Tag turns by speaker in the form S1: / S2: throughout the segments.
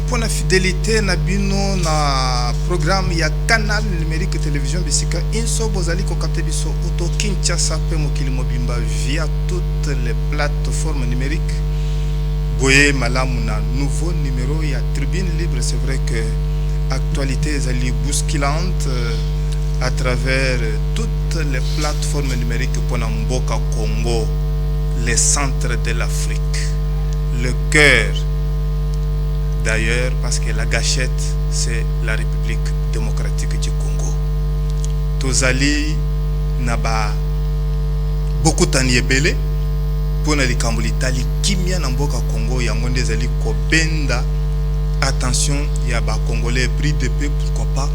S1: pour la fidélité na bino na programme ya canal numérique télévision bisika inso bozali ko capter biso auto Kinshasa pe mokili mobimba via toutes les plateformes numériques. Boye malamu na nouveau numéro ya Tribune Libre. C'est vrai que actualité zali bousculante à travers toutes les plateformes numériques pour Mboka Congo, les centres de l'Afrique, le cœur. D'ailleurs, parce que la gâchette, c'est la République démocratique du Congo. Tozali naba beaucoup taniebele pour na likambulitali kimia na mboka Congo yangonde zali kobenda attention ya ba congolais pris de peu, pourquoi pas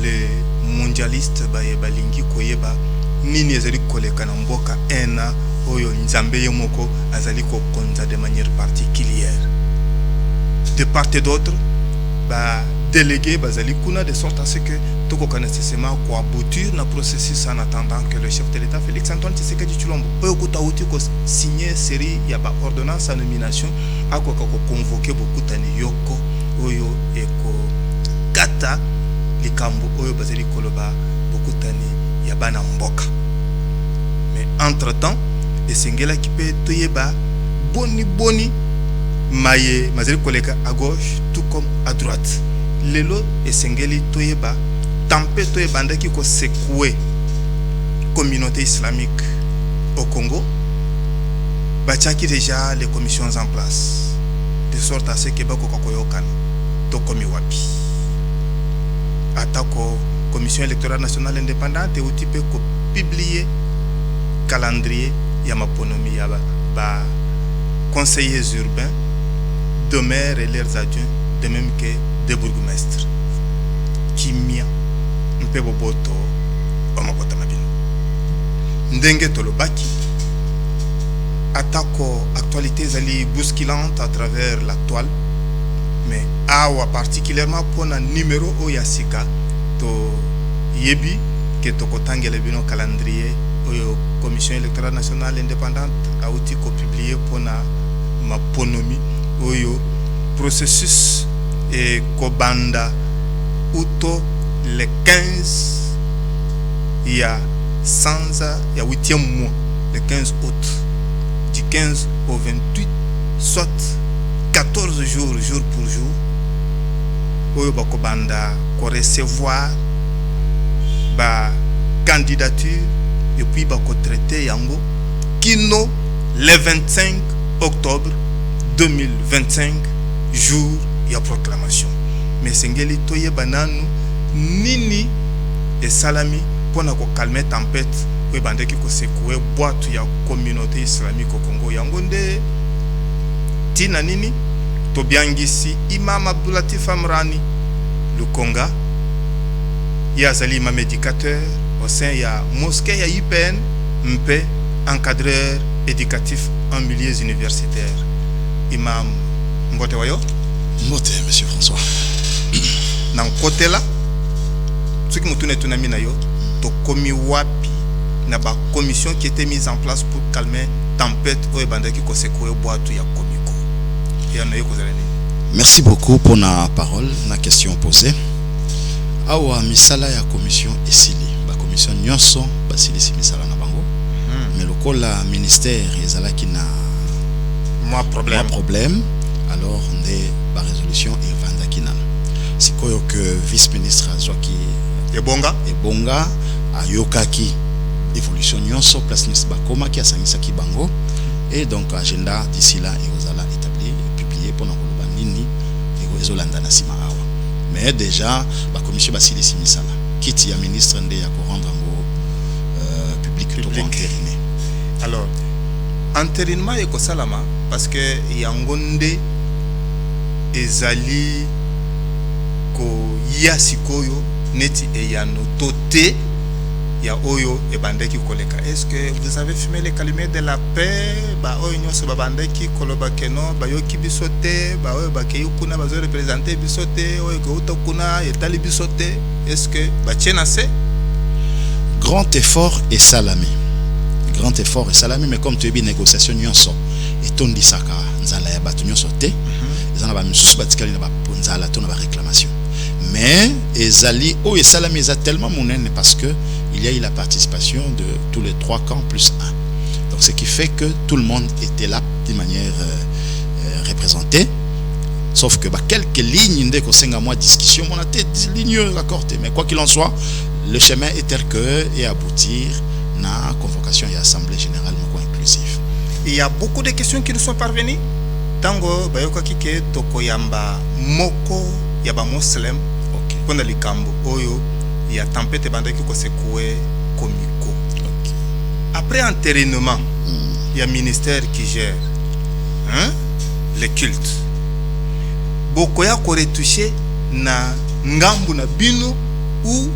S1: les mondialistes ba yebalingi koyeba nini ezali koleka na mboka ena oyo nzambe yemoko azali ko konza de manière particulière. De part et d'autre, délégué Bazali Kuna de sorte à ce que tout le nécessairement quoi aboutir dans le processus en attendant que le chef de l'État Félix Antoine Tshisekedi Tshilombo signé série il y a pas ordonnance à nomination à quoi convoquer beaucoup de yoko oyo eko kata likambo oyo Bazali Koloba beaucoup de yabana mboka. Mais entre temps les singela qui peut toyeba boni maye mazeli koleka à gauche tout comme à droite. Lelo esengeli toyeba tampe toyeba ndaki ko secouer communauté islamique au Congo. Bachaki déjà les commissions en place de sorte à ce que bako koyokan to komi wapi. Atako commission électorale nationale indépendante et outil peut publier calendrier ya maponomi ya ba conseillers urbains de maires et leurs adjoints, de même que des bourgmestres. Kimia, Mpeboboto, Omakota Mabino. Ndenge Tolobaki, attaque actualité zali bousculante à travers la toile, mais awa particulièrement pour un numéro Oyasika, to Yebi, que Tokotangele Bino calendrier, Oyo Commission électorale nationale indépendante, a outil ko publié pour na maponomi. Oyo processus et Kobanda Uto le 15 il y a 8e mois le 15 août du 15 au 28 soit 14 jours jour pour jour Oyo Bakobanda ko recevoir ba candidature et puis bako traiter yango kino le 25 octobre 2025 jour ya proclamation. Mais sengeli toye bananu nini et salami pour na ko calmer tempête we bandeki ko secouer boîte ya communauté islamique au Congo yangonde tina nini to biangisi Imam Abdoulatif Amrani le Conga ya zali imam éducateur au sein ya mosquée ya IPN mpe encadreur éducatif en milieux universitaires. Imam Mbote Wayo.
S2: Mbote, monsieur François.
S1: Dans le côté là, ce qui m'a tunami na yo, to komi wapi na ba commission qui était mise en place pour calmer tempête au ebanda qui ko secouer boîte ya komiko. Et on a eu
S2: merci beaucoup pour la parole, la question posée. Awa misala ya commission esili, ba commission nyonso basili si misala na bango. Mais le col la ministère ezalaki na
S1: moi
S2: problème alors on est par résolution et vanda kinana sikoyo que vice-ministre azwaki ebonga ayokaki évolution nyonso place nisba koma ki asangisa ki bango et donc agenda d'ici là et ozala établi et publié pour nakoloba nini et ezolanda na sima awa mais déjà la commission basili simisala kiti ya ministre nde ya ko rendre ngo public to entériné.
S1: Alors entérinement et salama parce que yangonde ezali ko yasikoyo neti e ya notote ya oyo e bandeki koleka. Est-ce que vous avez fumé les calumets de la paix ba oyo nyoso ba bandeki koloba keno ba yoki bisote ba oyo ba keyukuna ba zo représenter bisote oyo ko utokuna etali bisote? Est-ce que ba tiena se
S2: grand effort et salamé mais comme tu es bien négociation nyonso et tondisaka nzala ya batu nyonso te ils en ont sous batikali na ba ponzala to na ba réclamation. Mais ezali o et salami est tellement monene parce que il y a eu la participation de tous les 3 camps plus 1. Donc ce qui fait que tout le monde était là d'une manière représentée. Sauf que quelques lignes de Kosenga moi discussion, on a des lignes raccordées. Mais quoi qu'il en soit, le chemin est tel que et aboutir à la convocation et assemblée générale inclusive.
S1: Il y a beaucoup de questions qui nous sont parvenues. Tango bayoka kike tokoyamba moko yaba muslim.
S2: Ok.
S1: Pona likambo oyo ya tempête bandaki ko sekoué komiko.
S2: Ok.
S1: Après entérinement, il y a un ministère qui gère les cultes. Beaucoup ya ko retouché na ngambu na bino ou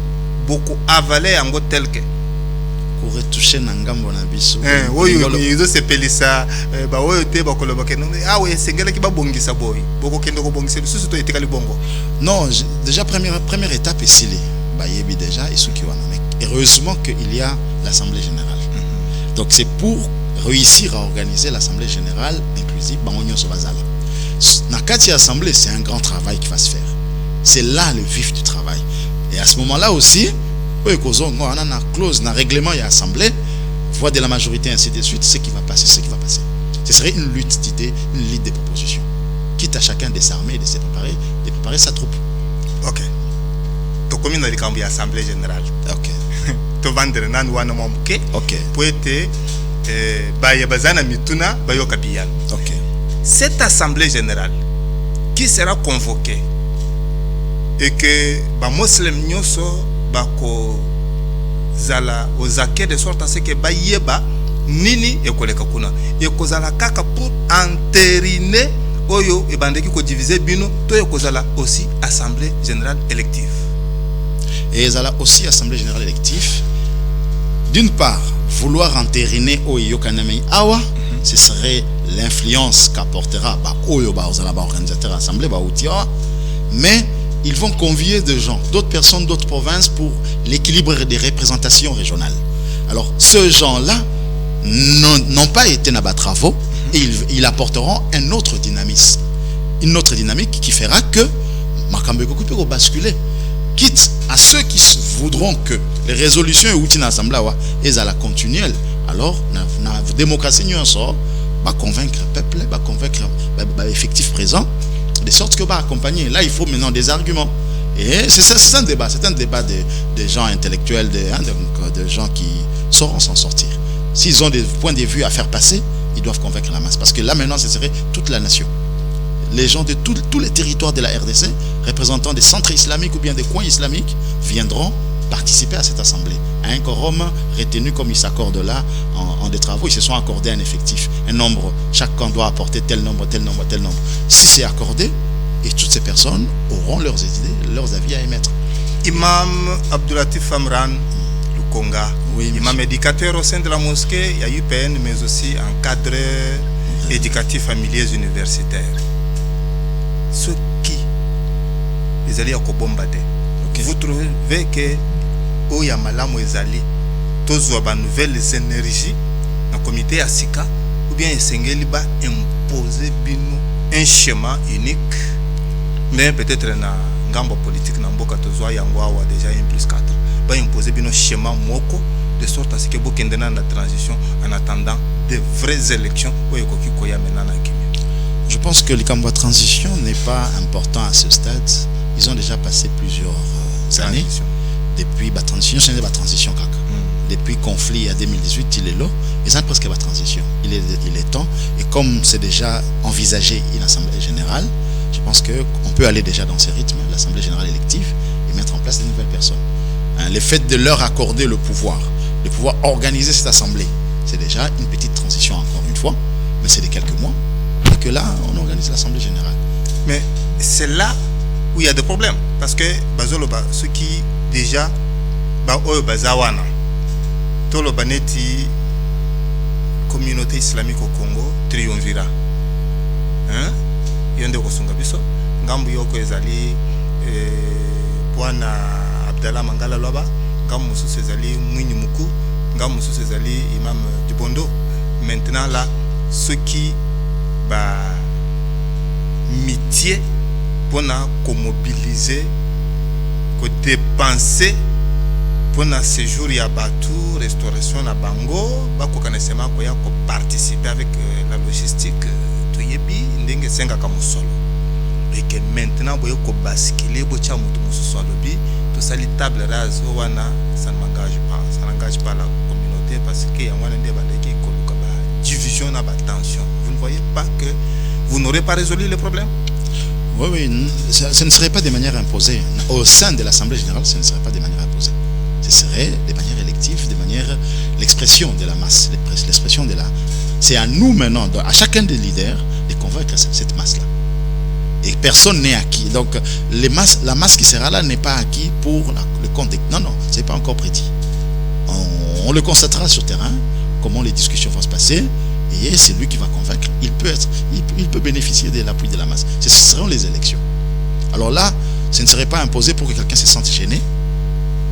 S1: beaucoup avalé yango tel que
S2: ko retoucher na ngambu na biso.
S1: Oyo mizo sepelisa ba oyo te ba koloba ke ah oui sengela ki ba bongisa boy. Beaucoup kendo ko bongisa biso to etikali bongo.
S2: Non, déjà première étape ici ba yebi déjà et ceux qui wana mais heureusement qu'il y a l'assemblée générale. Donc c'est pour réussir à organiser l'assemblée générale inclusive bangonyo so bazala. Na kati assemblée, c'est un grand travail qui va se faire. C'est là le vif du travail. Et à ce moment-là aussi, on a une clause, un règlement et assemblée, voix de la majorité ainsi de suite, ce qui va passer, ce qui va passer. Ce serait une lutte d'idées, une lutte de propositions. Quitte à chacun de s'armer, de se préparer sa troupe.
S1: Ok. Tu commis dans l'assemblée générale.
S2: Ok.
S1: Tu vendre nan wana momuke.
S2: Ok.
S1: Pour être bazana mituna bayoka biyan.
S2: Ok.
S1: Cette assemblée générale qui sera convoquée et que les musulmans nyoso bako zala ozake de sorte à ce que bayeba nini ekoleka kuna ekozala kaka pour entériner oyo ebandeki ko diviser bino to ekozala aussi assemblée générale élective.
S2: Et ezala aussi assemblée générale élective. D'une part, vouloir entériner oyo kanami awa, ce serait l'influence qu'apportera organisateur assemblée mais ils vont convier des gens, d'autres personnes, d'autres provinces pour l'équilibre des représentations régionales. Alors ces gens-là n'ont pas été dans les travaux et ils apporteront un autre dynamisme, une autre dynamique qui fera que Makambeko peut basculer, quitte à ceux qui voudront que les résolutions et outils dans l'assemblée et à la continuelle. Alors la démocratie nous en sort. Convaincre le peuple, convaincre l'effectif présent, de sorte que accompagner. Là, il faut maintenant des arguments. Et c'est un débat de gens intellectuels, de gens qui sauront s'en sortir. S'ils ont des points de vue à faire passer, ils doivent convaincre la masse. Parce que là, maintenant, ce serait toute la nation. Les gens de tous les territoires de la RDC, représentant des centres islamiques ou bien des coins islamiques, viendront participer à cette assemblée. À un quorum retenu comme ils s'accordent là en des travaux, ils se sont accordés un effectif, un nombre. Chaque camp doit apporter tel nombre, tel nombre, tel nombre. Si c'est accordé, et toutes ces personnes auront leurs idées, leurs avis à émettre.
S1: Imam Abdoulatif Amran Lukonga, oui, imam éducateur au sein de la mosquée, il y a UPN, mais aussi encadreur éducatif familier universitaire. Ceux qui les alliés à Kobombate, vous trouvez que Oya Malamo ezali tozwa ba nouvelles énergies dans le comité Asika ou bien esengeli ba imposer bino un schéma unique mais peut-être na ngambo politique na mboka tozwa yango awa déjà 1+4 ba imposer bino schéma moko de sorte à ce que bokende na transition en attendant de vraies élections oyo koki koya maintenant na Kenya.
S2: Je pense que le camp de transition n'est pas important à ce stade. Ils ont déjà passé plusieurs années. Depuis la transition, c'est la transition. Depuis le conflit en 2018, il est là. Ils ont presque la transition. Il est temps. Et comme c'est déjà envisagé une assemblée générale, je pense qu'on peut aller déjà dans ces rythmes, l'assemblée générale élective, et mettre en place de nouvelles personnes. Le fait de leur accorder le pouvoir de pouvoir organiser cette assemblée, c'est déjà une petite transition encore une fois, mais c'est de quelques mois. Et que là, on organise l'assemblée générale.
S1: Mais c'est là où il y a des problèmes. Parce que ceux qui déjà bazawana tolo baneti communauté islamique au Congo triumvira yende kosunga biso ngambu yoko ezali bwana Abdallah Mangala Loba, ngambu mususu ezali Mwinyi Muku, ngambu mususu ezali Imam Dibondo. Maintenant là ceux qui métier pour mobiliser, pour dépenser pour un séjour ya bateau, restauration na bango, bako kanasema ko ya ko participer avec la logistique to yebi ndenge senga ka musolo. Et que maintenant boyo ko basculer bo cha mutu mususu alobi to sali table rase wana ça n'engage pas la communauté parce que ya wana ndé bandeki ko luka ba division na ba tension. Vous ne voyez pas que vous n'aurez pas résolu le problème?
S2: Oui, ce ne serait pas de manière imposée. Au sein de l'Assemblée générale, ce ne serait pas de manière imposée. Ce serait de manière élective, de manière l'expression de la masse, l'expression de la. C'est à nous maintenant, à chacun des leaders, de convaincre cette masse-là. Et personne n'est acquis. Donc la masse qui sera là n'est pas acquis pour le compte. Non, c'est pas encore prédit. On le constatera sur terrain, comment les discussions vont se passer. Et c'est lui qui va convaincre. Il peut bénéficier de l'appui de la masse. Ce seront les élections. Alors là, ce ne serait pas imposé pour que quelqu'un se sente gêné,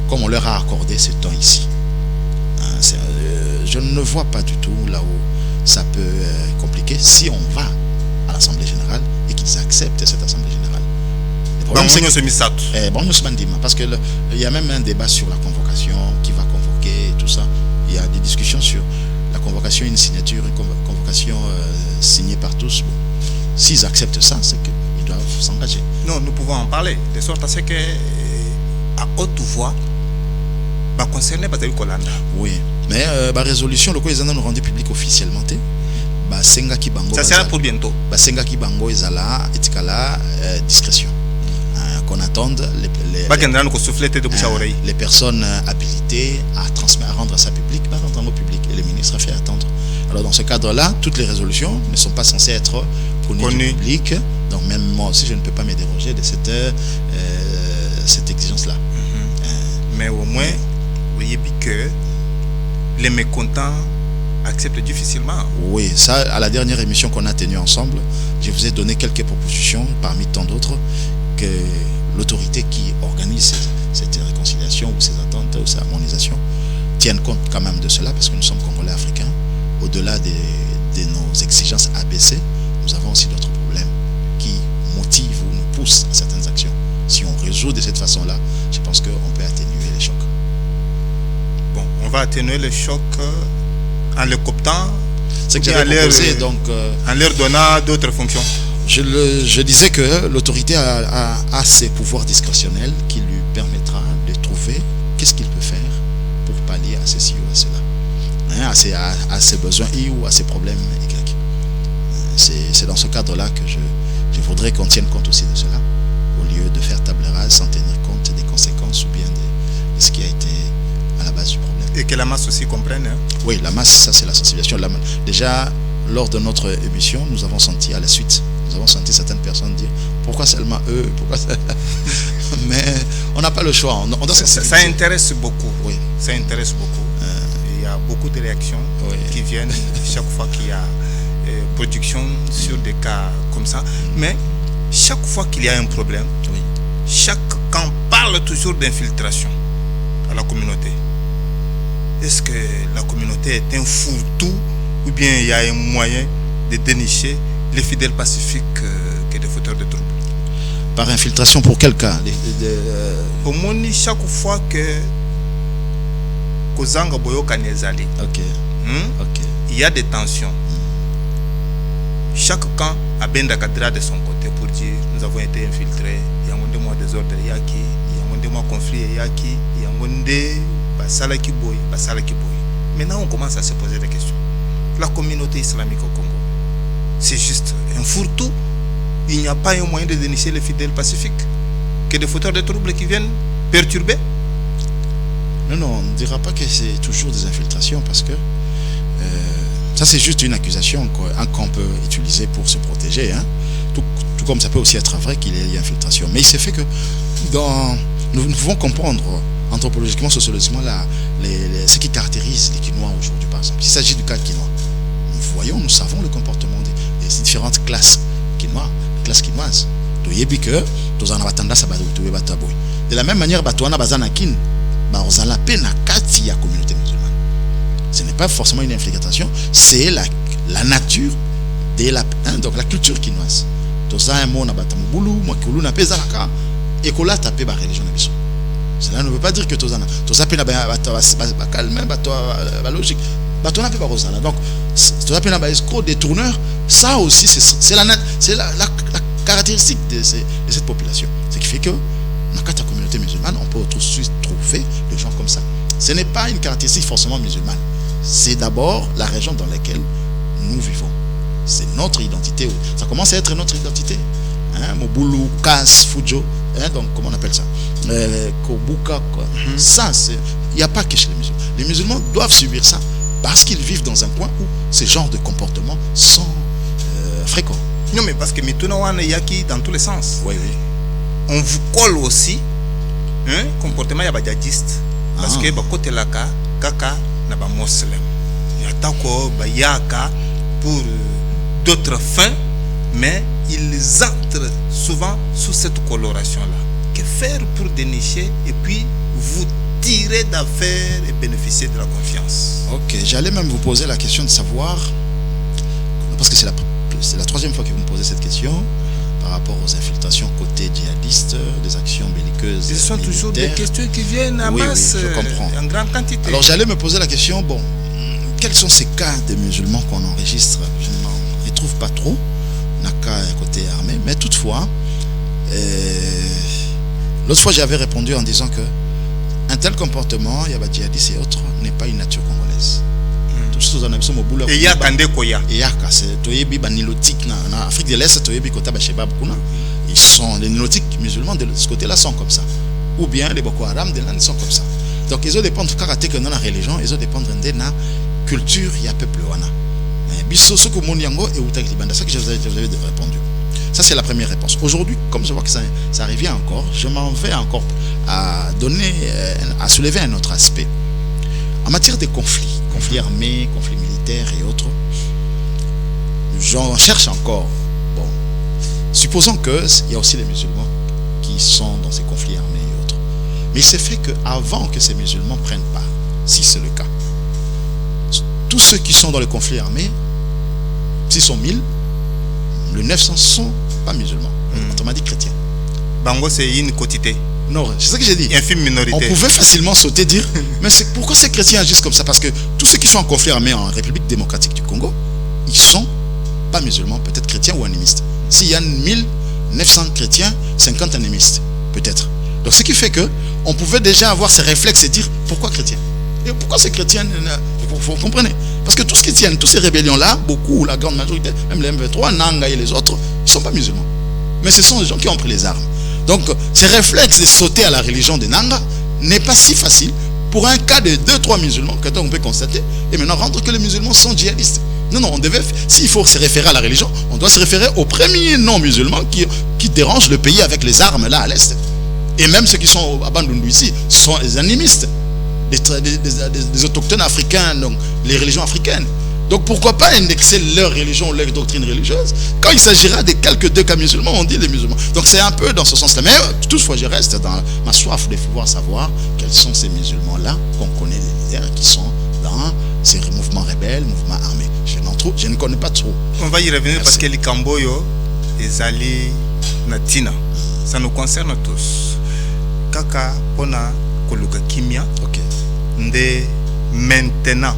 S2: comme on leur a accordé ce temps ici. Je ne vois pas du tout là où ça peut compliquer si on va à l'Assemblée générale et qu'ils acceptent cette Assemblée générale. Le problème, c'est que parce qu'il y a même un débat sur la convocation, qui va convoquer et tout ça. Il y a des discussions sur la convocation, une signature, une convocation signée par tous. Bon, s'ils acceptent ça, c'est qu'ils doivent s'engager.
S1: Non, nous pouvons en parler, de sorte à ce que, à haute voix, concerné Kolanda.
S2: Oui, mais la résolution, le quoi ils en ont rendu public officiellement.
S1: Ça sera pour bientôt.
S2: Senga Kibango est là, et discrétion. Qu'on attende les personnes habilitées à rendre ça public, rendre au public. Et le ministre a fait attendre. Alors dans ce cadre-là, toutes les résolutions ne sont pas censées être connues du public. Donc même moi aussi, je ne peux pas me déroger de cette exigence-là.
S1: Mais au moins, vous voyez que les mécontents acceptent difficilement.
S2: Oui, ça, à la dernière émission qu'on a tenue ensemble, je vous ai donné quelques propositions, parmi tant d'autres, que l'autorité qui organise cette réconciliation ou ces attentes ou ces harmonisations tienne compte quand même de cela, parce que nous sommes Congolais africains. Au-delà de nos exigences ABC, nous avons aussi d'autres problèmes qui motivent ou nous poussent à certaines actions. Si on résout de cette façon-là, je pense qu'on peut atténuer les chocs.
S1: Bon, on va atténuer les chocs en les cooptant, en leur donnant d'autres fonctions.
S2: Je disais que l'autorité a ses pouvoirs discrétionnels qui lui permettra de trouver qu'est-ce qu'il peut faire pour pallier à ceci ou à cela, à ses besoins I ou à ses problèmes Y. C'est dans ce cadre-là que je voudrais qu'on tienne compte aussi de cela, au lieu de faire table rase sans tenir compte des conséquences ou bien de ce qui a été à la base du problème.
S1: Et que la masse aussi comprenne.
S2: Oui, la masse, ça c'est la sensibilisation. Déjà, lors de notre émission, nous avons senti à la suite, certaines personnes dire pourquoi seulement eux, mais on n'a pas le choix. On doit
S1: ça intéresse beaucoup.
S2: Oui.
S1: Ça intéresse beaucoup. Il y a beaucoup de réactions qui viennent chaque fois qu'il y a production sur des cas comme ça. Mais chaque fois qu'il y a un problème, chaque camp parle toujours d'infiltration à la communauté. Est-ce que la communauté est un fourre-tout ou bien il y a un moyen de dénicher les fidèles pacifiques que des fauteurs de troubles?
S2: Par infiltration, pour quel cas?
S1: Au moins, chaque fois que Kozanga Boyoka Nezali, il y a des tensions. Chaque camp a Bendakadra de son côté pour dire nous avons été infiltrés, il y a un mois désordre, il y a un mois conflit, il y a un Basalaki Boy. Maintenant, on commence à se poser des questions. La communauté islamique au Congo, c'est juste un fourre-tout. Il n'y a pas un moyen de dénicher les fidèles pacifiques que des fauteurs de troubles qui viennent perturber.
S2: Non, on ne dira pas que c'est toujours des infiltrations parce que ça c'est juste une accusation qu'un camp peut utiliser pour se protéger. Tout comme ça peut aussi être vrai qu'il y ait infiltration. Mais il s'est fait que nous pouvons comprendre anthropologiquement, sociologiquement, ce qui caractérise les Kinois aujourd'hui, par exemple. S'il s'agit du cas Kinois, nous savons le comportement des différentes classes kinoises. De la même manière, communauté musulmane. Ce n'est pas forcément une infiltration, c'est la nature de donc la culture kinoise. toza mo na batamubulu mokulu na peza naka ekola tapé ba religion na biso. Cela ne veut pas dire que toza pe na ba calme ba logique. Bato na pe ba rozala. Donc toza pe na ba escroc détourneur, ça aussi c'est la caractéristique de cette population. Ce qui fait que dans la communauté musulmane, on peut aussi trouver des gens comme ça. Ce n'est pas une caractéristique forcément musulmane. C'est d'abord la région dans laquelle nous vivons. C'est notre identité. Ça commence à être notre identité. Mobulu, Kas, Fujo, donc comment on appelle ça, Kobuka, quoi. Ça, il n'y a pas que chez les musulmans. Les musulmans doivent subir ça parce qu'ils vivent dans un coin où ces genres de comportements sont fréquents.
S1: Non, mais parce que maintenant, il y a qui dans tous les sens.
S2: Oui, oui.
S1: On vous colle aussi comportement ya djihadiste parce que côté la kaka na ba musulman yatako ba yaka pour d'autres fins, mais ils entrent souvent sous cette coloration là. Que faire pour dénicher et puis vous tirer d'affaires et bénéficier de la confiance?
S2: Ok, j'allais même vous poser la question de savoir, parce que c'est la troisième fois que vous me posez cette question par rapport aux infiltrations côté djihadiste, des actions belliqueuses.
S1: Ce sont toujours des questions qui viennent à masse,
S2: oui, je comprends.
S1: En grande quantité.
S2: Alors j'allais me poser la question, bon, quels sont ces cas de musulmans qu'on enregistre? Je n'en retrouve pas trop, Naka côté armé, mais toutefois, l'autre fois j'avais répondu en disant que un tel comportement, il y a des djihadistes et autres, n'est pas une nature congolaise.
S1: Et il y a Kande Koya.
S2: Et il y a Nilotiques en Afrique de l'Est, ils sont les Nilotiques musulmans de ce côté-là sont comme ça. Ou bien les Boko Haram de là sont comme ça. Donc ils ont dépendre de karaté que dans la religion, ils ont dépendre de la culture, il y a peuple wana. C'est ça que je vous avais répondu. Ça c'est la première réponse. Aujourd'hui, comme je vois que ça revient encore, je m'en vais encore à soulever un autre aspect. En matière de conflits armés, conflits militaires et autres, j'en cherche encore. Bon, supposons qu'il y a aussi les musulmans qui sont dans ces conflits armés et autres. Mais il s'est fait qu'avant que ces musulmans prennent part, si c'est le cas, tous ceux qui sont dans le conflit armé, s'ils sont 1000, le 900 ne sont pas musulmans. Autrement dit chrétiens.
S1: Bango, c'est une quotité.
S2: Non, c'est ça que j'ai dit.
S1: Infime minorité.
S2: On pouvait facilement sauter dire, mais pourquoi ces chrétiens agissent comme ça? Parce que tous ceux qui sont en conflit armé en République démocratique du Congo, ils sont pas musulmans, peut-être chrétiens ou animistes. S'il y a 1900 chrétiens, 50 animistes, peut-être. Donc ce qui fait que on pouvait déjà avoir ces réflexes et dire pourquoi chrétiens? Et pourquoi ces chrétiens? Vous comprenez? Parce que tout ce qui tiennent, toutes ces rébellions-là, beaucoup, la grande majorité, même les M23, Nanga et les autres, ils ne sont pas musulmans. Mais ce sont les gens qui ont pris les armes. Donc, ces réflexes de sauter à la religion de Nanga n'est pas si facile pour un cas de 2-3 musulmans, que on peut constater, et maintenant rendre que les musulmans sont djihadistes. Non, on devait, s'il faut se référer à la religion, on doit se référer aux premiers non-musulmans qui dérangent le pays avec les armes là à l'est. Et même ceux qui sont à Bandundu ici sont les animistes, des autochtones africains, donc les religions africaines. Donc pourquoi pas indexer leur religion, leur doctrine religieuse? Quand il s'agira de quelques 2 cas musulmans, on dit les musulmans. Donc c'est un peu dans ce sens-là. Mais toutefois, je reste dans ma soif de pouvoir savoir quels sont ces musulmans-là qu'on connaît les leaders qui sont dans ces mouvements rebelles, mouvements armés. Je ne connais pas trop.
S1: On va y revenir. Merci. Parce que les Camboyo, les alliés Natina, ça nous concerne tous. Kaka pona koluka kimia.
S2: Ok.
S1: Nde maintenant.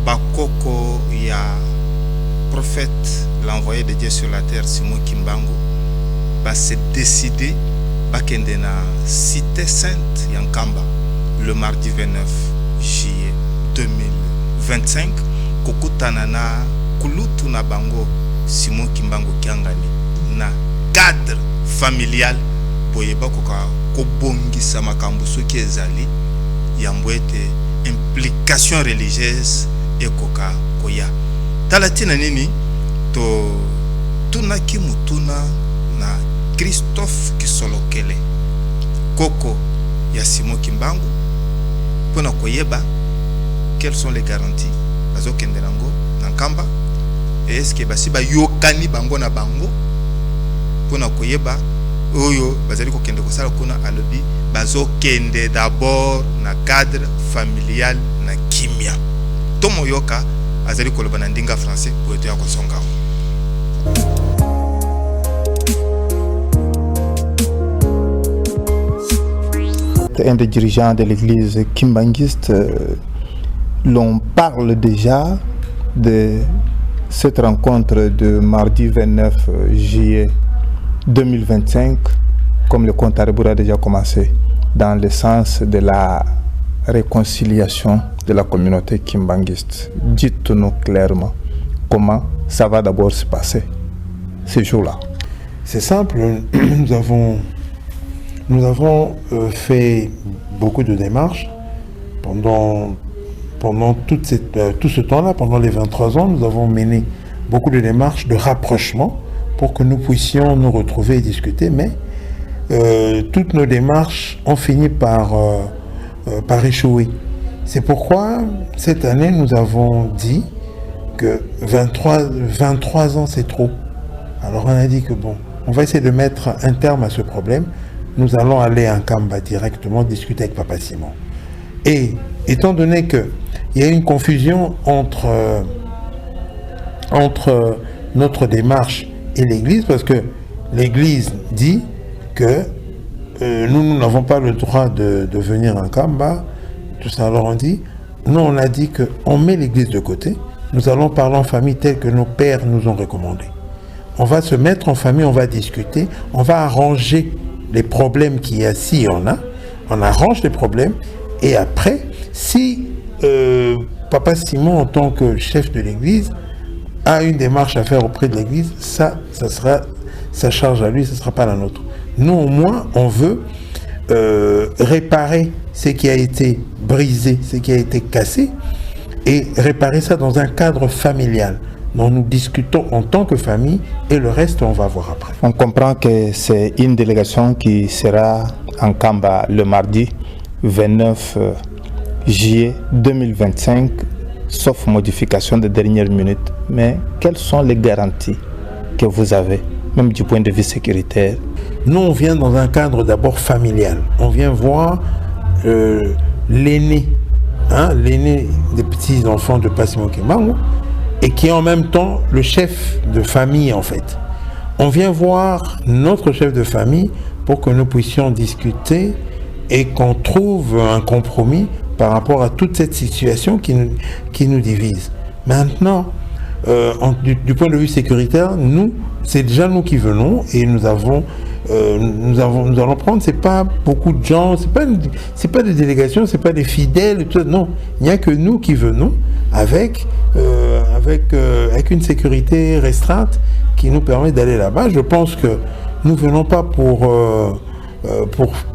S1: Bakoko ya prophète, l'envoyé de Dieu sur la terre, Simon Kimbangu, va se décider bakende na cité sainte Yankamba le mardi 29 juillet 2025 kokutana na kulutu na bango Simon Kimbangu Kiangani na cadre familial boyeba koka kobongisa makambo soki ezali yambwete implication religieuse ekoka koya talatina nini to tunaki mutuna na Christophe Kisolokele koko ya Simon Kimbangu pona koyeba quelles sont les garanties bazokende nango na Nkamba et est-ce que basi ba yokani bango na bango pona koyeba oyo bazali kokende kosala kuna alobi bazokende d'abord na cadre familial na kimia Tomo yoka azali koloba na ndinga français pour être ya kosonga.
S3: êtes un des dirigeants de l'église kimbanguiste. L'on parle déjà de cette rencontre de mardi 29 juillet 2025, comme le compte à rebours a déjà commencé, dans le sens de la réconciliation de la communauté kimbanguiste. Dites-nous clairement comment ça va d'abord se passer ces jours-là.
S4: C'est simple, nous avons fait beaucoup de démarches pendant tout ce temps-là, pendant les 23 ans. Nous avons mené beaucoup de démarches de rapprochement pour que nous puissions nous retrouver et discuter, mais toutes nos démarches ont fini par échouer. C'est pourquoi cette année nous avons dit que 23 ans c'est trop. Alors on a dit que bon, on va essayer de mettre un terme à ce problème. Nous allons aller à Nkamba directement discuter avec Papa Simon. Et étant donné qu'il y a une confusion entre notre démarche et l'Église, parce que l'Église dit que nous n'avons pas le droit de venir à Nkamba, tout ça. Alors on dit, nous on a dit qu'on met l'Église de côté, nous allons parler en famille telle que nos pères nous ont recommandé. On va se mettre en famille, on va discuter, on va arranger les problèmes qu'il y a, si on arrange les problèmes, et après, si Papa Simon, en tant que chef de l'Église, a une démarche à faire auprès de l'Église, ça sera sa charge à lui, ce ne sera pas la nôtre. Nous, au moins, on veut réparer ce qui a été brisé, ce qui a été cassé, et réparer ça dans un cadre familial. Donc nous discutons en tant que famille et le reste on va voir après.
S3: On comprend que c'est une délégation qui sera en Nkamba le mardi 29 juillet 2025, sauf modification de dernière minute. Mais quelles sont les garanties que vous avez, même du point de vue sécuritaire?
S4: Nous on vient dans un cadre d'abord familial. On vient voir l'aîné, l'aîné des petits enfants de Papa Simon Kimbangu, et qui est en même temps le chef de famille en fait. On vient voir notre chef de famille pour que nous puissions discuter et qu'on trouve un compromis par rapport à toute cette situation qui nous divise. Maintenant, du point de vue sécuritaire, c'est déjà nous qui venons et nous allons prendre, c'est pas beaucoup de gens, c'est pas des délégations, c'est pas des fidèles, tout, non. Il n'y a que nous qui venons avec une sécurité restreinte qui nous permet d'aller là-bas. Je pense que nous venons pas pour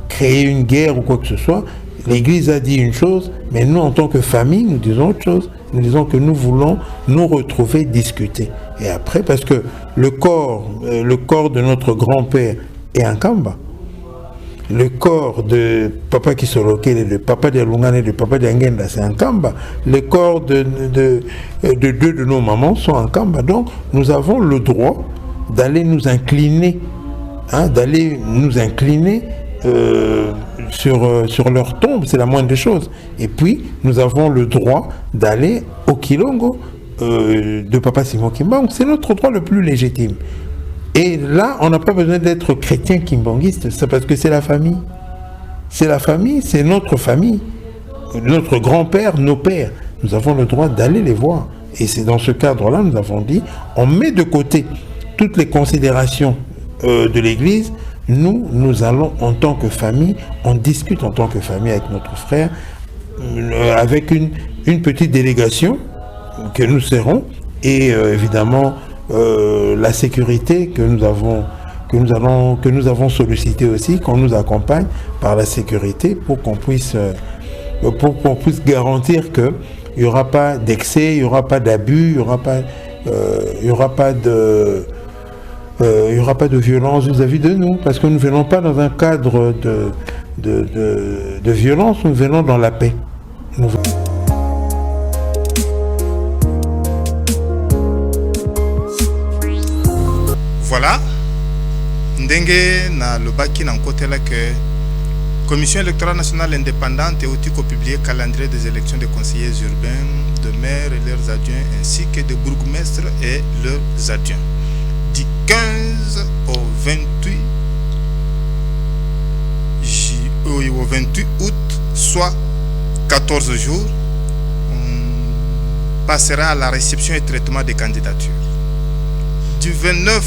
S4: créer une guerre ou quoi que ce soit. L'Église a dit une chose, mais nous, en tant que famille, nous disons autre chose. Nous disons que nous voulons nous retrouver, discuter. Et après, parce que le corps de notre grand-père est en Nkamba. Le corps de Papa Kisolokele, de Papa de Lungane et de Papa de Ngenda, c'est en Nkamba. Le corps de deux de nos mamans sont en Nkamba. Donc, nous avons le droit d'aller nous incliner, sur leur tombe, c'est la moindre des choses. Et puis, nous avons le droit d'aller au Kilongo de Papa Simon Kimbangu. C'est notre droit le plus légitime. Et là, on n'a pas besoin d'être chrétien kimbanguiste, c'est parce que c'est la famille. C'est la famille, c'est notre famille. Notre grand-père, nos pères. Nous avons le droit d'aller les voir. Et c'est dans ce cadre-là, nous avons dit, on met de côté toutes les considérations de l'Église. Nous allons en tant que famille, on discute en tant que famille avec notre frère, avec une petite délégation que nous serons, et évidemment la sécurité que nous avons sollicité aussi, qu'on nous accompagne par la sécurité pour qu'on puisse garantir qu'il n'y aura pas d'excès, il n'y aura pas d'abus, il n'y aura pas de violence vis-à-vis de nous, parce que nous ne venons pas dans un cadre de violence, nous venons dans la paix.
S1: Voilà. Ndenge na lobaki na côté là que Commission électorale nationale indépendante et outil publié calendrier des élections des conseillers urbains, de maires et leurs adjoints, ainsi que des bourgmestres et leurs adjoints. Du 15 au 28 juillet au 28 août, soit 14 jours, on passera à la réception et traitement des candidatures. Du 29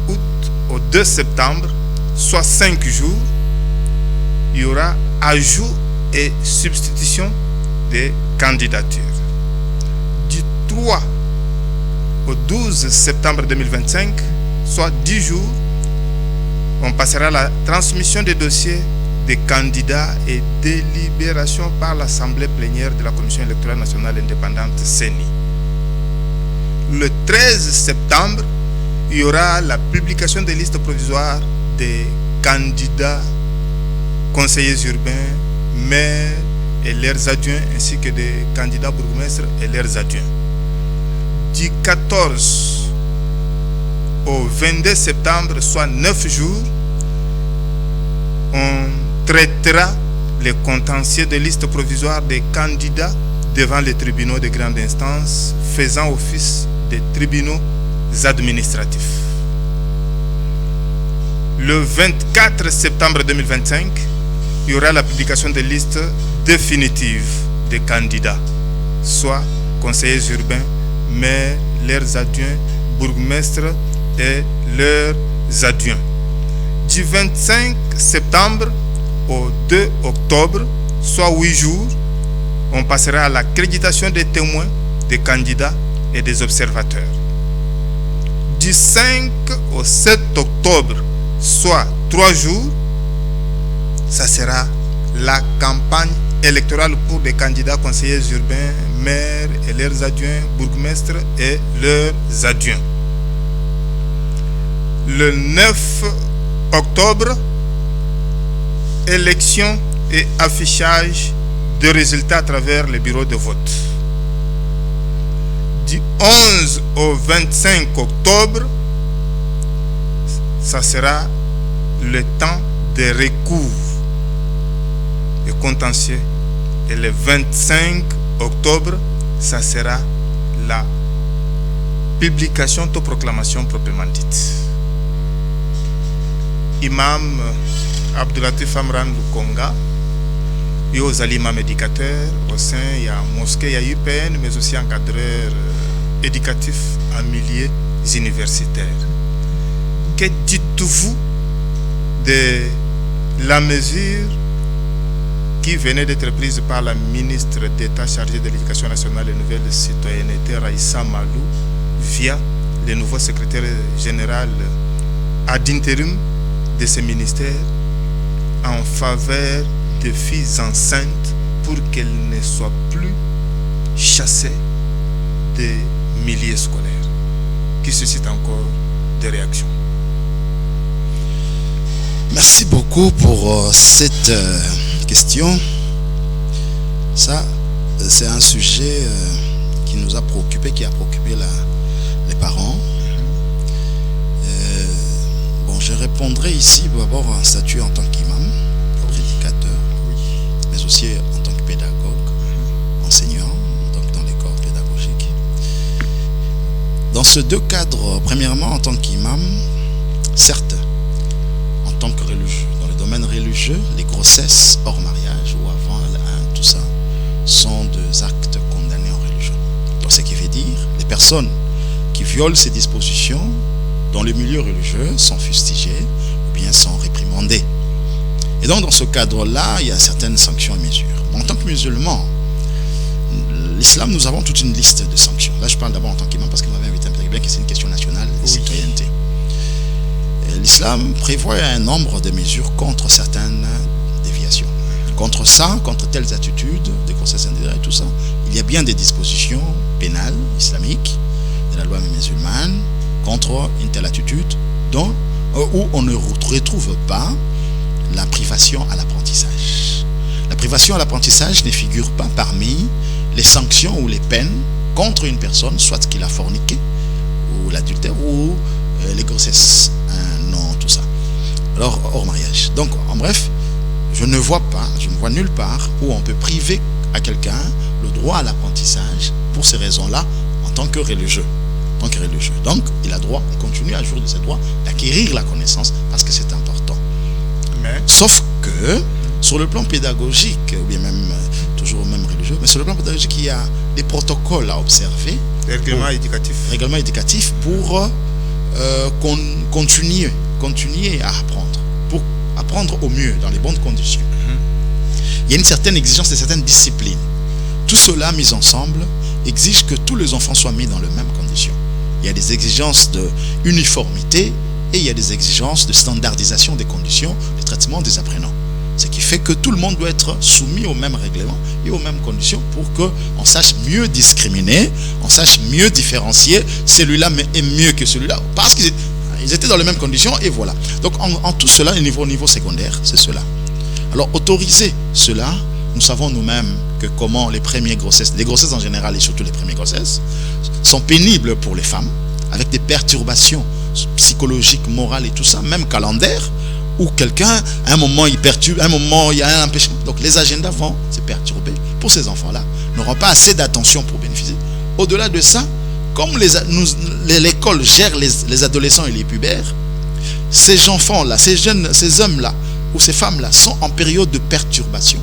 S1: août au 2 septembre, soit 5 jours, il y aura ajout et substitution des candidatures. Du 3 au 12 septembre 2025, soit 10 jours, on passera à la transmission des dossiers des candidats et délibération par l'Assemblée plénière de la Commission électorale nationale indépendante CENI. Le 13 septembre, il y aura la publication des listes provisoires des candidats, conseillers urbains, maires et leurs adjoints, ainsi que des candidats bourgmestres et leurs adjoints. Du 14 au 22 septembre, soit 9 jours, on traitera les contentieux de listes provisoires des candidats devant les tribunaux de grande instance faisant office des tribunaux administratifs. Le 24 septembre 2025, il y aura la publication des listes définitives des candidats, soit conseillers urbains, maires, leurs adjoints, bourgmestres et leurs adjoints. Du 25 septembre au 2 octobre, soit 8 jours, on passera à l'accréditation des témoins, des candidats et des observateurs. Du 5 au 7 octobre, soit 3 jours, ça sera la campagne électorale pour les candidats conseillers urbains, maires et leurs adjoints, bourgmestres et leurs adjoints. Le 9 octobre, élection et affichage de résultats à travers les bureaux de vote. Du 11 au 25 octobre, ça sera le temps des recours et contentieux. Et le 25 octobre, ça sera la publication de proclamation proprement dite. Imam Abdoulatif Amran Lukonga, il y a aux imam éducateurs au sein, il y a mosquée, il y a UPN, mais aussi encadreur éducatif en milieu universitaire. Que dites-vous de la mesure qui venait d'être prise par la ministre d'État chargée de l'Éducation nationale et nouvelle citoyenneté, Raïssa Malou, via le nouveau secrétaire général ad interim de ce ministère en faveur des filles enceintes pour qu'elles ne soient plus chassées des milieux scolaires, qui suscite encore des réactions.
S2: Merci beaucoup pour cette question. Ça, c'est un sujet qui nous a préoccupé, qui a préoccupé les parents. Bon, je répondrai ici d'abord en statut en tant qu'imam, prédicateur, mais aussi en tant que pédagogue, enseignant, donc dans les corps pédagogiques. Dans ces deux cadres, premièrement en tant qu'imam, certes, en tant que religieux, dans le domaine religieux, les grossesses hors mariage ou avant, tout ça, sont des actes condamnés en religion. Donc ce qui veut dire, les personnes qui violent ces dispositions dans le milieu religieux sont fustigées ou bien sont réprimandées. Et donc dans ce cadre-là, il y a certaines sanctions et mesures. En tant que musulman, l'islam, nous avons toute une liste de sanctions. Là, je parle d'abord en tant qu'imam parce que vous m'avez invité, bien que c'est une question nationale de citoyenneté. L'islam prévoit un nombre de mesures contre certaines déviations. Contre ça, contre telles attitudes de grossesse indésirée et tout ça, il y a bien des dispositions pénales islamiques de la loi musulmane contre une telle attitude où on ne retrouve pas la privation à l'apprentissage. La privation à l'apprentissage ne figure pas parmi les sanctions ou les peines contre une personne, soit qu'il a forniqué, ou l'adultère, ou les grossesses, non, tout ça. Alors, hors mariage. Donc, en bref, je ne vois nulle part où on peut priver à quelqu'un le droit à l'apprentissage pour ces raisons-là en tant que religieux. Donc, il a droit, il continue à jouir de ses droits d'acquérir la connaissance parce que c'est important.
S1: Mais
S2: sauf que sur le plan pédagogique, ou bien même toujours même religieux, mais sur le plan pédagogique, il y a des protocoles à observer.
S1: Règlement éducatif
S2: pour continuer à apprendre, pour apprendre au mieux, dans les bonnes conditions. Il y a une certaine exigence de certaines disciplines. Tout cela mis ensemble exige que tous les enfants soient mis dans les mêmes conditions. Il y a des exigences de uniformité et il y a des exigences de standardisation des conditions de traitement des apprenants. Ce qui fait que tout le monde doit être soumis aux mêmes règlements et aux mêmes conditions pour qu'on sache mieux discriminer, on sache mieux différencier, celui-là est mieux que celui-là, parce qu'ils étaient dans les mêmes conditions, et voilà. Donc en tout cela, au niveau secondaire, c'est cela. Alors autoriser cela, nous savons nous-mêmes que comment les premières grossesses, les grossesses en général et surtout les premières grossesses, sont pénibles pour les femmes, avec des perturbations psychologiques, morales et tout ça, même calendaire, où quelqu'un, à un moment il perturbe, à un moment il y a un empêchement. Donc les agendas vont se perturber pour ces enfants-là, n'auront pas assez d'attention pour bénéficier. Au-delà de ça, comme l'école gère les adolescents et les pubères, ces enfants-là, ces hommes-là, ou ces femmes-là sont en période de perturbation,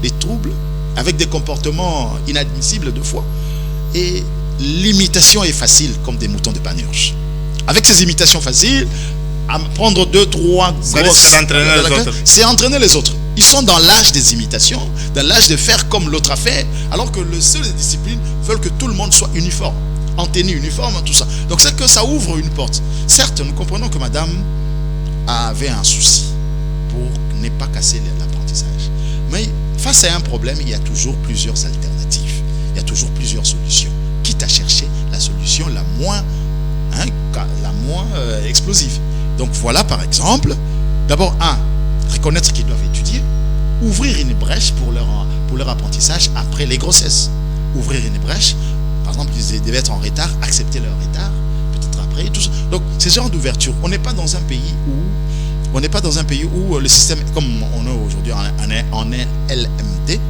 S2: des troubles, avec des comportements inadmissibles de fois. Et l'imitation est facile, comme des moutons de panurge. Avec ces imitations faciles, à prendre 2, 3 grosses, c'est entraîner les autres. Ils sont dans l'âge des imitations, dans l'âge de faire comme l'autre a fait, alors que les seules disciplines veulent que tout le monde soit uniforme, en tenue uniforme, tout ça. Donc c'est que ça ouvre une porte. Certes, nous comprenons que madame avait un souci pour ne pas casser l'apprentissage. Mais face à un problème, il y a toujours plusieurs alternatives. Il y a toujours plusieurs solutions. Quitte à chercher la solution la moins explosive. Donc voilà par exemple, d'abord reconnaître qu'ils doivent étudier, ouvrir une brèche pour leur apprentissage après les grossesses. Ouvrir une brèche, par exemple, ils devaient être en retard, accepter leur retard, peut-être après, tout ça. Donc ce genre d'ouverture, on n'est pas dans un pays où le système, comme on est aujourd'hui en LMT,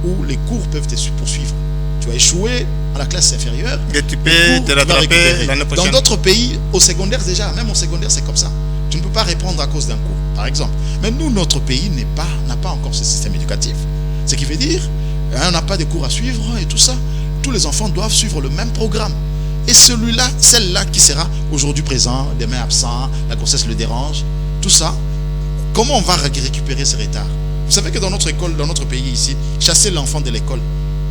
S2: où les cours peuvent se poursuivre. Tu as échoué à la classe inférieure
S1: et tu peux te rattraper l'année prochaine.
S2: Dans d'autres pays, au secondaire déjà, même au secondaire c'est comme ça. Tu ne peux pas répondre à cause d'un cours, par exemple. Mais nous, notre pays n'a pas encore ce système éducatif. Ce qui veut dire, on n'a pas de cours à suivre et tout ça. Tous les enfants doivent suivre le même programme. Et celui-là, celle-là qui sera aujourd'hui présent, demain absent, la grossesse le dérange, tout ça, comment on va récupérer ces retards? Vous savez que dans notre école, dans notre pays ici, chasser l'enfant de l'école,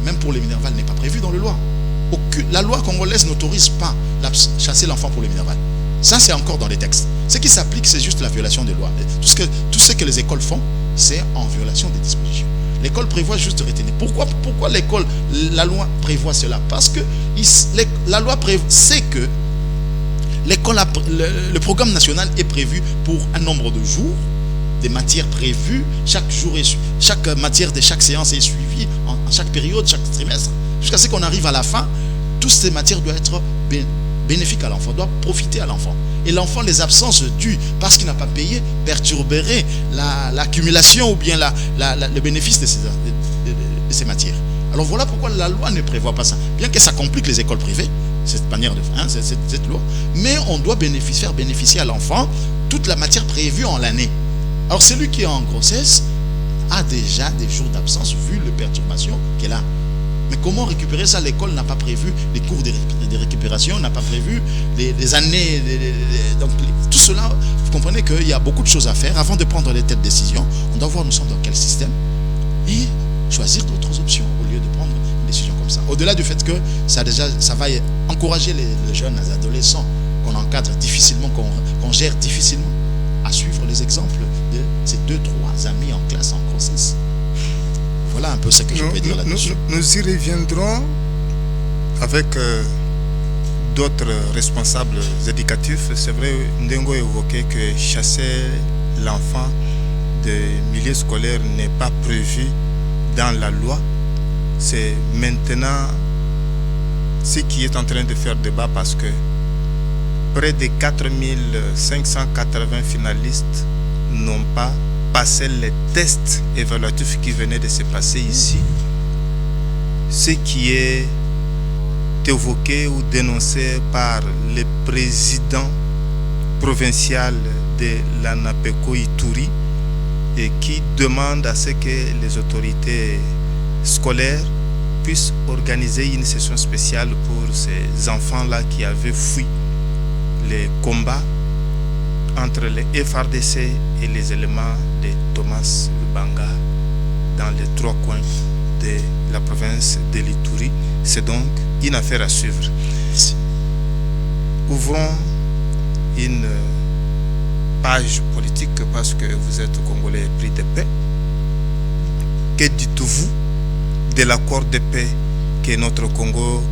S2: même pour les minervales, n'est pas prévu dans la loi. La loi congolaise n'autorise pas chasser l'enfant pour les minervales. Ça, c'est encore dans les textes. Ce qui s'applique, c'est juste la violation des lois. Tout ce que les écoles font, c'est en violation des dispositions. L'école prévoit juste de retenir. Pourquoi la loi prévoit cela? Parce que la loi sait que le programme national est prévu pour un nombre de jours, des matières prévues, chaque matière de chaque séance est suivie en chaque période, chaque trimestre, jusqu'à ce qu'on arrive à la fin. Toutes ces matières doivent être bénéfiques à l'enfant, doivent profiter à l'enfant. Et l'enfant, les absences dues parce qu'il n'a pas payé perturberaient l'accumulation ou bien le bénéfice de ces matières. Alors voilà pourquoi la loi ne prévoit pas ça. Bien que ça complique les écoles privées, cette manière de faire, cette loi, mais on doit faire bénéficier à l'enfant toute la matière prévue en l'année. Alors celui qui est en grossesse a déjà des jours d'absence vu les perturbations qu'elle a. Mais comment récupérer ça? L'école n'a pas prévu les cours de récupération, n'a pas prévu les années. Donc tout cela, vous comprenez qu'il y a beaucoup de choses à faire. Avant de prendre les telles décisions, on doit voir nous sommes dans quel système et choisir d'autres options au lieu de prendre une décision comme ça. Au-delà du fait que ça va encourager les jeunes, les adolescents qu'on encadre difficilement, qu'on gère difficilement, à suivre les exemples de ces 2-3 amis en classe en grossesse. Voilà un peu ce que je peux dire là-dessus.
S1: Nous y reviendrons avec d'autres responsables éducatifs. C'est vrai, Ndengo évoquait que chasser l'enfant des milieux scolaires n'est pas prévu dans la loi. C'est maintenant ce qui est en train de faire débat parce que près de 4580 finalistes n'ont pas passé les tests évaluatifs qui venaient de se passer ici. Ce qui est évoqué ou dénoncé par le président provincial de l'ANAPECO Ituri et qui demande à ce que les autorités scolaires puissent organiser une session spéciale pour ces enfants-là qui avaient fui les combats entre les FRDC et les éléments de Thomas Lubanga dans les 3 coins de la province de l'Ituri. C'est donc une affaire à suivre.
S2: Merci.
S1: Ouvrons une page politique parce que vous êtes Congolais pris de paix. Que dites-vous de l'accord de paix que notre Congo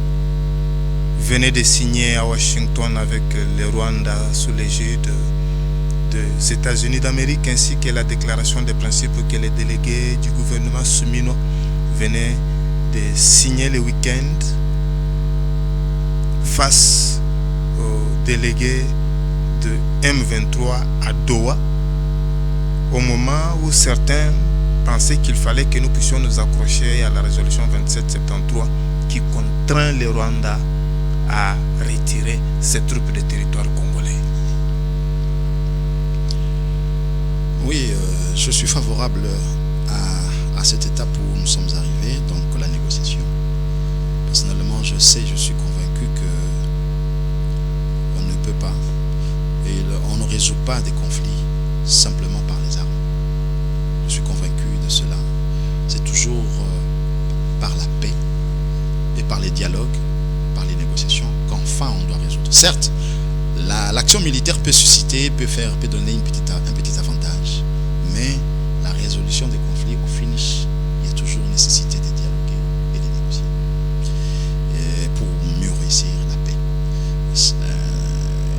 S1: venait de signer à Washington avec le Rwanda sous l'égide des États-Unis d'Amérique, ainsi que la déclaration de principe que les délégués du gouvernement souminois venaient de signer le week-end face aux délégués de M23 à Doha, au moment où certains pensaient qu'il fallait que nous puissions nous accrocher à la résolution 2773 qui contraint le Rwanda à retirer ses troupes des territoires congolais.
S2: Oui, je suis favorable à cette étape où nous sommes arrivés, donc la négociation. Personnellement, je suis convaincu que on ne peut pas, et on ne résout pas des conflits simplement par les armes. Je suis convaincu de cela. C'est toujours par la paix et par les dialogues, par les négociations, qu'enfin on doit résoudre. Certes, l'action militaire peut susciter, peut donner un petit avantage, mais la résolution des conflits, au finish, il y a toujours nécessité de dialoguer et de négocier et pour mieux réussir la paix.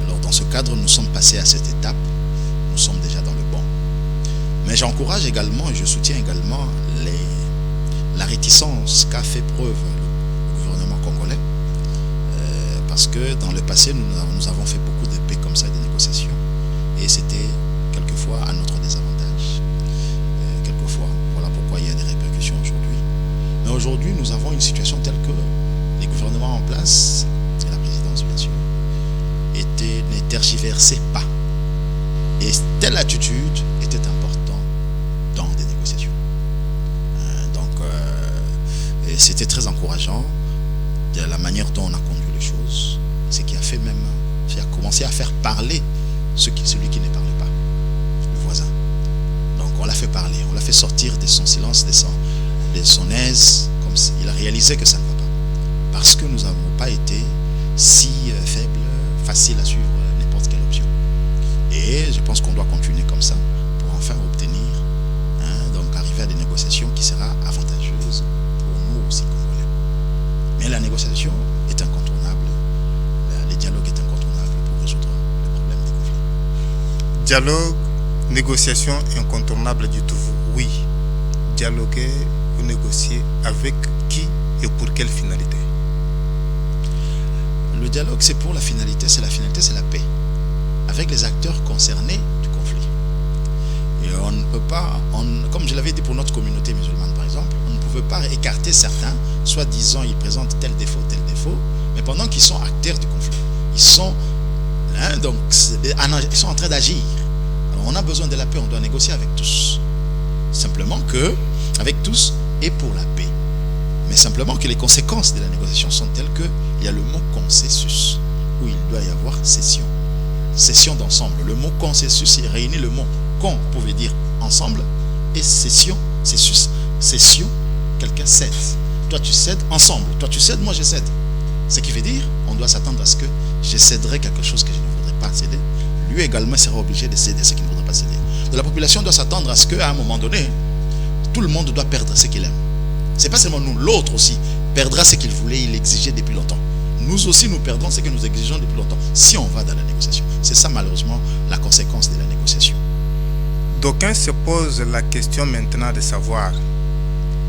S2: Alors dans ce cadre, nous sommes passés à cette étape, nous sommes déjà dans le bon. Mais j'encourage également et je soutiens également la réticence qu'a fait preuve le gouvernement congolais, parce que dans le passé, nous avons fait beaucoup de paix comme ça, des négociations, et c'était quelquefois à notre désavantage. Quelquefois, voilà pourquoi il y a des répercussions aujourd'hui. Mais aujourd'hui, nous avons une situation telle que les gouvernements en place, et la présidence bien sûr, ne tergiversaient pas. Et telle attitude était importante dans des négociations. Et c'était très encourageant de la manière dont on a conduit les choses. Ce qui a fait même, qui a commencé à faire parler celui qui ne parle pas, le voisin. Donc on l'a fait parler, on l'a fait sortir de son silence, de son aise, comme il a réalisé que ça ne va pas. Parce que nous n'avons pas été si faibles, faciles à suivre n'importe quelle option. Et je pense qu'on doit continuer comme ça pour enfin obtenir, donc arriver à des négociations qui sera avantageuse pour nous aussi Congolais. Mais la négociation est incontournable, le dialogue est incontournable pour résoudre les problèmes des conflits.
S1: Dialogue, négociation incontournable du tout. Oui, dialoguer ou négocier avec qui et pour quelle finalité?
S2: Le dialogue, c'est pour la finalité, c'est la paix, avec les acteurs concernés du conflit. Et on ne peut pas, comme je l'avais dit pour notre communauté musulmane par exemple, on ne pouvait pas écarter certains, soi-disant ils présentent tel défaut, mais pendant qu'ils sont acteurs du conflit, ils sont en train d'agir. Alors on a besoin de la paix, on doit négocier avec tous. Simplement que, avec tous et pour la paix. Mais simplement que les conséquences de la négociation sont telles qu'il y a le mot consensus, où il doit y avoir cession. Cession d'ensemble. Le mot consensus, il réunit le mot con, pouvait dire ensemble, et cession, cession, quelqu'un cède. Toi tu cèdes ensemble, toi tu cèdes, moi je cède. Ce qui veut dire, on doit s'attendre à ce que je céderai quelque chose que je ne voudrais pas céder. Lui également sera obligé de céder ce qu'il ne voudrait pas céder. De la population doit s'attendre à ce qu'à un moment donné, tout le monde doit perdre ce qu'il aime. C'est pas seulement nous, l'autre aussi perdra ce qu'il voulait, il exigeait depuis longtemps. Nous aussi, nous perdons ce que nous exigeons depuis longtemps, si on va dans la négociation. C'est ça, malheureusement, la conséquence de la négociation.
S1: D'aucuns se posent la question maintenant de savoir,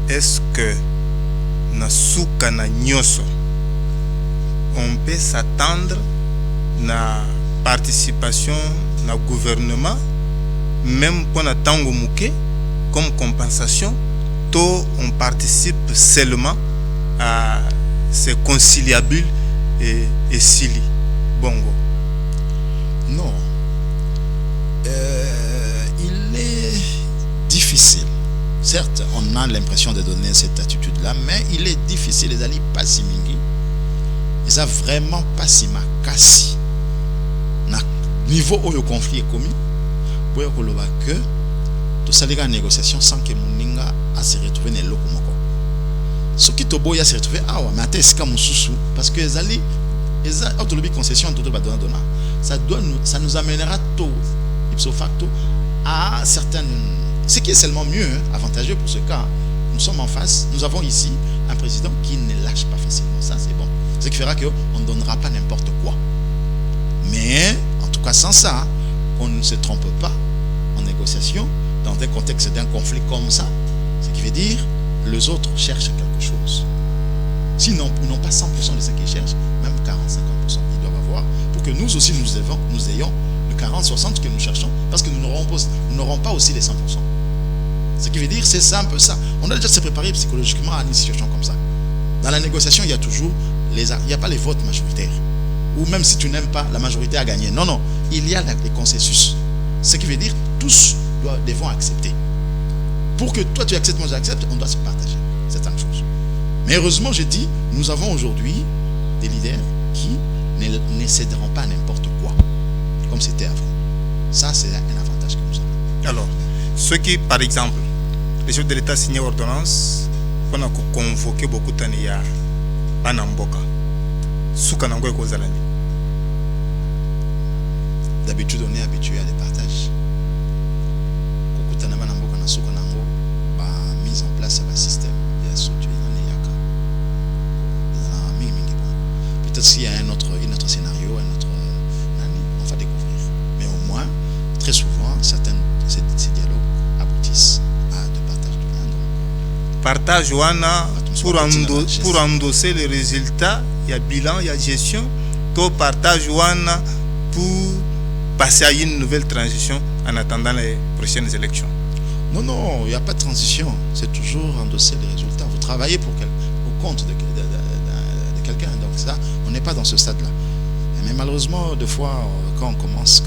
S1: est-ce que Nasuka na Nyoso, on peut s'attendre na participation na gouvernement, même pour na tango mouké, comme compensation, on participe seulement à ces conciliabules et Sili Bongo?
S2: Non. Il est difficile. Certes, on a l'impression de donner cette attitude-là, mais il est difficile. Les alliés pas si mingi. Ils ont vraiment pas si makasi. Na niveau où le conflit est commis, pour que tout ça les négociations sans que Moninga a se retrouvé dans le lokomoko. Ce qui te boya se retrouver ah ouais mais attends c'est comme sous parce que les alliés autolobie concession tout va donner ça nous amènera tôt ipso facto à certaines ce qui est seulement mieux avantageux pour ce cas. Nous sommes en face, nous avons ici un président qui ne lâche pas facilement, ça c'est bon, ce qui fera qu'on ne donnera pas n'importe quoi, mais en tout cas sans ça on ne se trompe pas en négociation dans un contexte d'un conflit comme ça, ce qui veut dire les autres cherchent quelque chose. Sinon, ils n'ont pas 100% de ce qu'ils cherchent, même 40-50%, ils doivent avoir, pour que nous aussi nous ayons le 40-60% que nous cherchons, parce que nous n'aurons pas aussi les 100%. Ce qui veut dire, c'est ça un peu ça. On a déjà se préparer psychologiquement à une situation comme ça. Dans la négociation, il y a toujours, il n'y a pas les votes majoritaires. Ou même si tu n'aimes pas, la majorité a gagné. Non, non, il y a des consensus. Ce qui veut dire, tous devront accepter. Pour que toi tu acceptes, moi j'accepte, on doit se partager certaines choses. Mais heureusement, je dis, nous avons aujourd'hui des leaders qui ne céderont pas à n'importe quoi, comme c'était avant. Ça, c'est un avantage que nous avons.
S1: Alors, ceux qui, par exemple, les chefs de l'État signé ordonnance, on a convoqué beaucoup de temps, il y a Banamboka, Soukanango et Kozalani.
S2: D'habitude, on est habitué à des partages. Mise en place un système. Peut-être s'il y a un autre scénario, on va découvrir. Mais au moins, très souvent, ces dialogues aboutissent à de partage de biens.
S1: Partage wana pour endosser les résultats, il y a bilan, il y a gestion. Tout partage wana pour passer à une nouvelle transition en attendant les prochaines élections.
S2: Non, non, il n'y a pas de transition. C'est toujours endosser les résultats. Vous travaillez au compte de quelqu'un. Donc ça, on n'est pas dans ce stade-là. Mais malheureusement, des fois, quand on se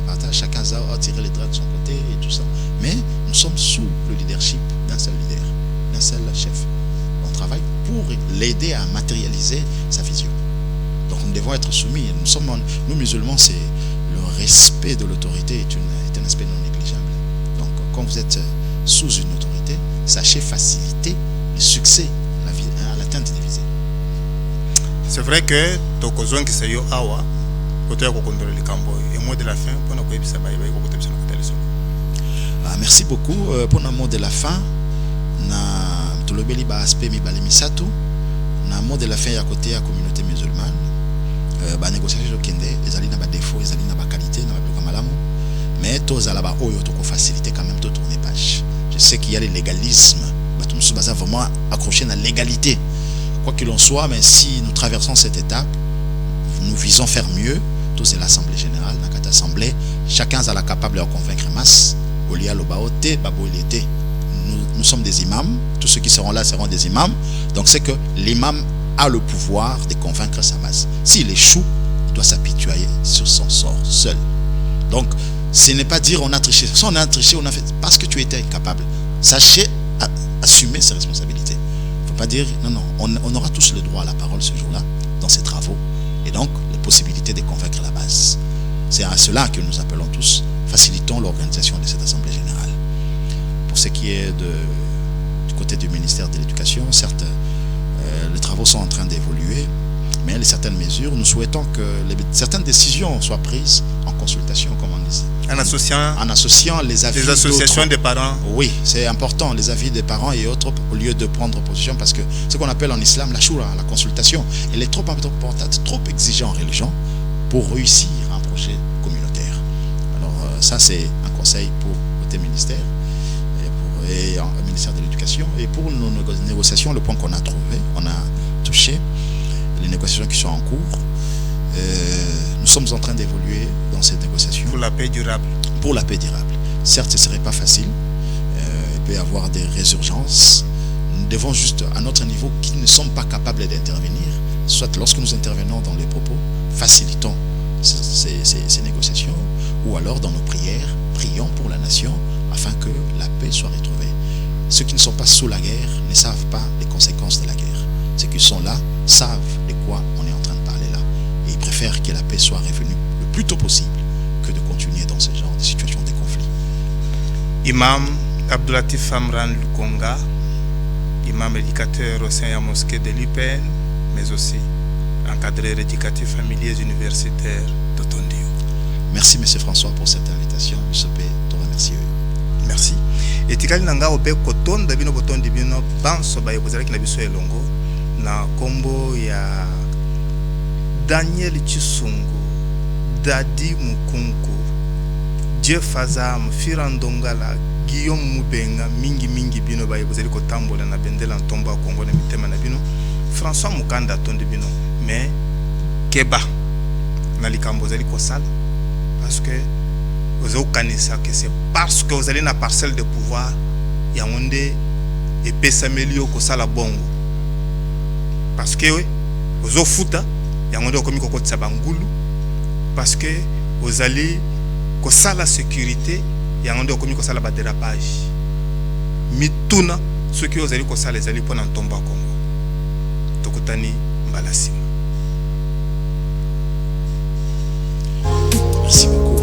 S2: partage, chacun a tiré les draps de son côté et tout ça. Mais nous sommes sous le leadership d'un seul leader, d'un seul chef. On travaille pour l'aider à matérialiser sa vision. Donc nous devons être soumis. Nous musulmans, c'est le respect de l'autorité est un aspect non négligeable. Donc quand vous êtes sous une autorité, sachez faciliter le succès à l'atteinte des visées.
S1: C'est vrai que Tokozon qui s'est awa, côté à contrôler le cambo et mot de la fin pour nous koyebisa ba yeba ko tebisa na télé.
S2: Merci beaucoup pour le mot de la fin. Na tolobeli ba aspect mi balemisato. Na mot de la fin ya côté à communauté musulmane. Ba négociation kende ezali na ba défaut, ezali na ba qualité, na ba bloka malamu. Mais tous à la bas oyo to ko faciliter quand même de tourner page. Je sais qu'il y a le légalisme. Ba tout nous basa vraiment accroché na légalité. Quoi qu'il en soit, mais si nous traversons cette étape, nous visons faire mieux. Tout c'est l'Assemblée générale, la Assemblée. Chacun est capable de convaincre masse. Nous sommes des imams. Tous ceux qui seront là seront des imams. Donc c'est que l'imam a le pouvoir de convaincre sa masse. S'il échoue, il doit s'apitoyer sur son sort seul. Donc ce n'est pas dire on a triché. Si on a triché, on a fait parce que tu étais incapable. Sachez assumer ses responsabilités. Pas dire non, on aura tous le droit à la parole ce jour-là dans ces travaux et donc les possibilités de convaincre la base. C'est à cela que nous appelons tous, facilitons l'organisation de cette assemblée générale. Pour ce qui est du côté du ministère de l'Éducation, certes les travaux sont en train d'évoluer, mais les certaines mesures, nous souhaitons que certaines décisions soient prises en consultation, comme on dit. En associant les avis
S1: des associations des parents.
S2: Oui, c'est important, les avis des parents et autres, au lieu de prendre position, parce que ce qu'on appelle en islam la shura, la consultation, elle est trop importante, trop exigeante en religion pour réussir un projet communautaire. Alors ça, c'est un conseil pour côté ministère et le ministère de l'Éducation. Et pour nos négociations, le point qu'on a trouvé, on a touché, les négociations qui sont en cours, nous sommes en train d'évoluer dans ces négociations.
S1: Pour la paix durable.
S2: Pour la paix durable. Certes, ce ne serait pas facile. Il peut y avoir des résurgences. Nous devons juste, à notre niveau, qui ne sommes pas capables d'intervenir, soit lorsque nous intervenons dans les propos, facilitons ces négociations, ou alors dans nos prières, prions pour la nation, afin que la paix soit retrouvée. Ceux qui ne sont pas sous la guerre ne savent pas les conséquences de la guerre. Ceux qui sont là savent de quoi on est en train de parler là. Et ils préfèrent que la paix soit revenue le plus tôt possible que de continuer dans ce genre de situation de conflit.
S1: Imam Abdoulatif Amran Lukonga, imam éducateur au sein de la mosquée de l'UPN, mais aussi encadreur éducatif familier universitaire de Tondio.
S2: Merci M. François pour cette invitation. Je te remercie.
S1: Merci. Et tikali nanga ope kotonda bino botondi bino banso baye bozalaki na biso elongo na kombo ya Daniel Chisungu, Dadi Mukunku, Jeff Azam, Firandongala, Guillaume Mubenga, mingi bino baye bozali kotambola na bendela ntomba Kongo na mitema na bino, François Mukanda tondi bino, mais Keba na likambo zali kosala parce que vous avez que c'est parce que vous avez une parcelle de pouvoir il y a un et pesamelio ko sala bongo parce que vous avez futa il y a un komi ko kotsa bangulu parce que vous allez ko sala sécurité il y a un komi ko sala ba dérapage mituna ce que vous allez ko sala les allez pona ntomba Kongo tokutani mbalasima.
S2: Merci beaucoup.